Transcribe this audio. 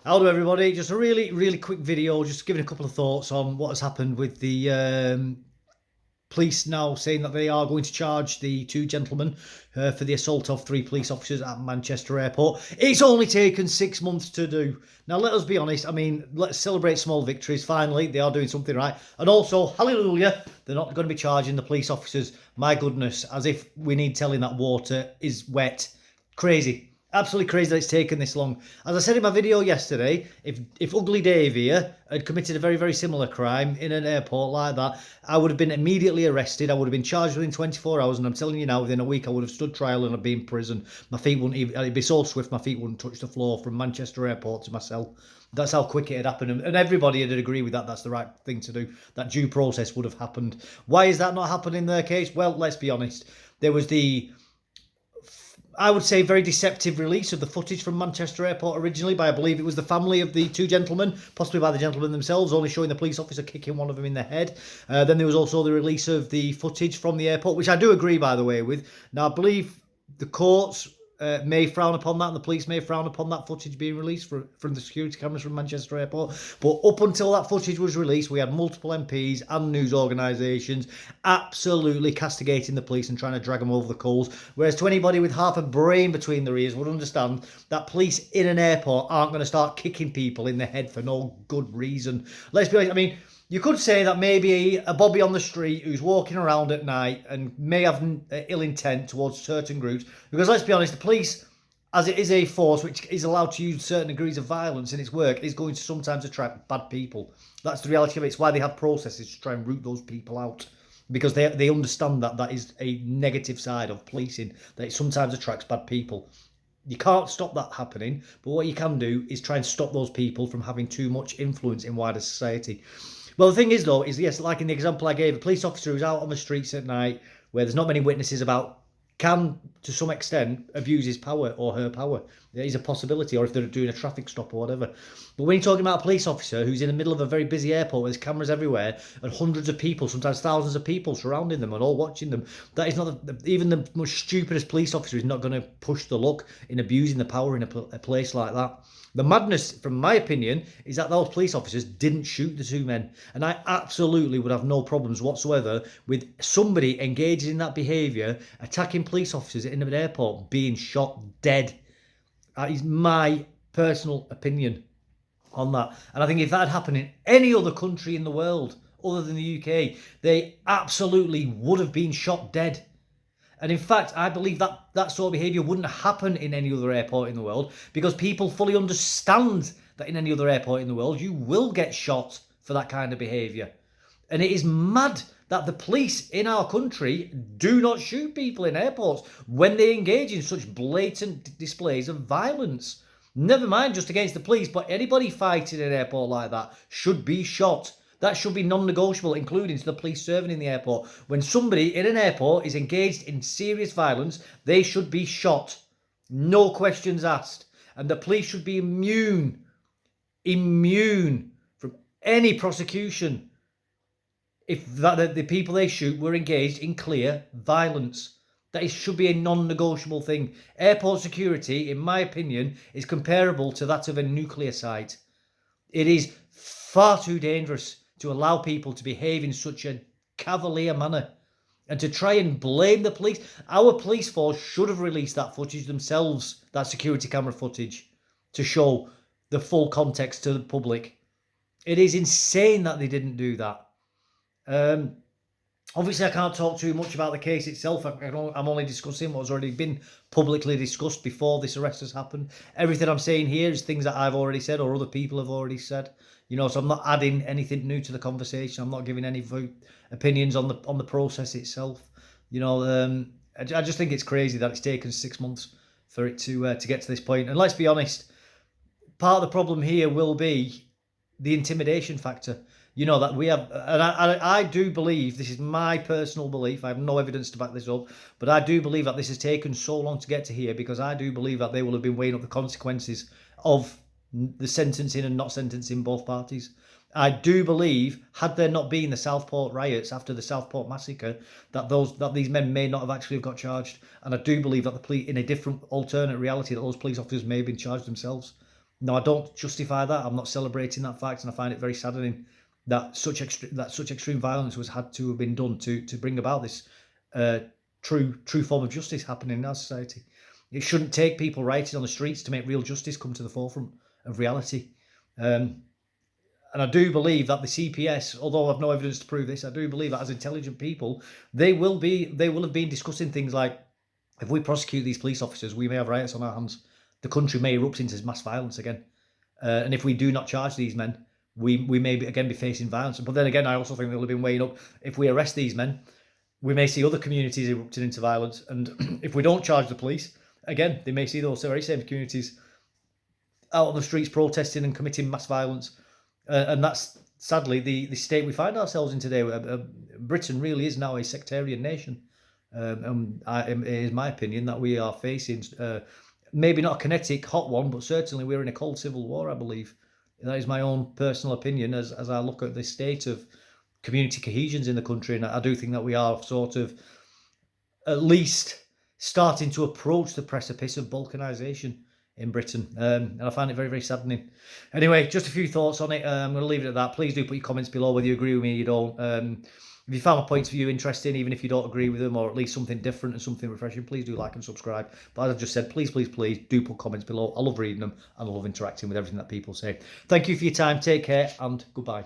Hello, everybody. Just a really quick video, just giving a couple of thoughts on what has happened with the police now saying that they are going to charge the two gentlemen for the assault of three police officers at Manchester Airport. It's only taken 6 months to do. Now, let us be honest. I mean, let's celebrate small victories. Finally, they are doing something right. And also, hallelujah, they're not going to be charging the police officers. My goodness, as if we need telling that water is wet. Crazy. Absolutely crazy that it's taken this long. As I said in my video yesterday, if Ugly Dave here had committed a very similar crime in an airport like that, I would have been immediately arrested. I would have been charged within 24 hours, and I'm telling you now, within a week, I would have stood trial and I'd be in prison. My feet wouldn't even, it'd be so swift, my feet wouldn't touch the floor from Manchester Airport to my cell. That's how quick it had happened, and everybody would agree with that. That's the right thing to do. That due process would have happened. Why is that not happening in their case? Well, let's be honest. There was I would say, very deceptive release of the footage from Manchester Airport originally by, I believe it was the family of the two gentlemen, possibly by the gentlemen themselves, only showing the police officer kicking one of them in the head. Then there was also the release of the footage from the airport, which I do agree, by the way, with. Now, I believe the courts may frown upon that, and the police may frown upon that footage being released from the security cameras from Manchester Airport. But up until that footage was released, we had multiple MPs and news organisations absolutely castigating the police and trying to drag them over the coals. Whereas to anybody with half a brain between their ears would understand that police in an airport aren't going to start kicking people in the head for no good reason. Let's be honest, I mean, you could say that maybe a Bobby on the street who's walking around at night and may have ill intent towards certain groups, because let's be honest, the police, as it is a force which is allowed to use certain degrees of violence in its work, is going to sometimes attract bad people. That's the reality of it. It's why they have processes to try and root those people out, because they understand that that is a negative side of policing, that it sometimes attracts bad people. You can't stop that happening, but what you can do is try and stop those people from having too much influence in wider society. Well, the thing is, though, is yes, like in the example I gave, a police officer who's out on the streets at night where there's not many witnesses about can, to some extent, abuse his power or her power. There is a possibility, or if they're doing a traffic stop or whatever. But when you're talking about a police officer who's in the middle of a very busy airport where there's cameras everywhere and hundreds of people, sometimes thousands of people surrounding them and all watching them, that is not, even the most stupidest police officer is not going to push the luck in abusing the power in a place like that. The madness, from my opinion, is that those police officers didn't shoot the two men. And I absolutely would have no problems whatsoever with somebody engaging in that behaviour, attacking police officers in an airport, being shot dead. That is my personal opinion on that. And I think if that had happened in any other country in the world other than the UK, they absolutely would have been shot dead. And in fact, I believe that sort of behaviour wouldn't happen in any other airport in the world, because people fully understand that in any other airport in the world, you will get shot for that kind of behaviour. And it is mad that the police in our country do not shoot people in airports when they engage in such blatant displays of violence. Never mind just against the police, but anybody fighting in an airport like that should be shot. That should be non-negotiable, including to the police serving in the airport. When somebody in an airport is engaged in serious violence, they should be shot. No questions asked. And the police should be immune from any prosecution if the people they shoot were engaged in clear violence. That should be a non-negotiable thing. Airport security, in my opinion, is comparable to that of a nuclear site. It is far too dangerous to allow people to behave in such a cavalier manner and to try and blame the police. Our police force should have released that footage themselves, that security camera footage, to show the full context to the public. It is insane that they didn't do that. Obviously, I can't talk too much about the case itself. I'm only discussing what's already been publicly discussed before this arrest has happened. Everything I'm saying here is things that I've already said or other people have already said. So I'm not adding anything new to the conversation. I'm not giving any opinions on the process itself. I just think it's crazy that it's taken 6 months for it to get to this point. And let's be honest, part of the problem here will be the intimidation factor. That we have, and I do believe, this is my personal belief, I have no evidence to back this up, but I do believe that this has taken so long to get to here because I do believe that they will have been weighing up the consequences of the sentencing and not sentencing both parties. I do believe, had there not been the Southport riots after the Southport massacre, that these men may not have actually got charged. And I do believe that in a different alternate reality, that those police officers may have been charged themselves. Now, I don't justify that. I'm not celebrating that fact, and I find it very saddening that such extreme violence was had to have been done to bring about this true form of justice happening in our society. It shouldn't take people rioting on the streets to make real justice come to the forefront of reality. And I do believe that the CPS, although I've no evidence to prove this, I do believe that as intelligent people, they will have been discussing things like, if we prosecute these police officers, we may have riots on our hands. The country may erupt into mass violence again. And if we do not charge these men, we may again be facing violence. But then again, I also think they'll have been weighing up, if we arrest these men, we may see other communities erupting into violence. And if we don't charge the police, again, they may see those very same communities out on the streets protesting and committing mass violence. And that's sadly the state we find ourselves in today. Britain really is now a sectarian nation. It is my opinion that we are facing maybe not a kinetic hot one, but certainly we're in a cold civil war, I believe. That is my own personal opinion as I look at the state of community cohesions in the country. And I do think that we are sort of at least starting to approach the precipice of balkanisation in Britain. And I find it very, very saddening. Anyway, just a few thoughts on it. I'm going to leave it at that. Please do put your comments below whether you agree with me or you don't. If you found my points of view interesting, even if you don't agree with them, or at least something different and something refreshing, please do like and subscribe. But as I've just said, please do put comments below. I love reading them and I love interacting with everything that people say. Thank you for your time. Take care and goodbye.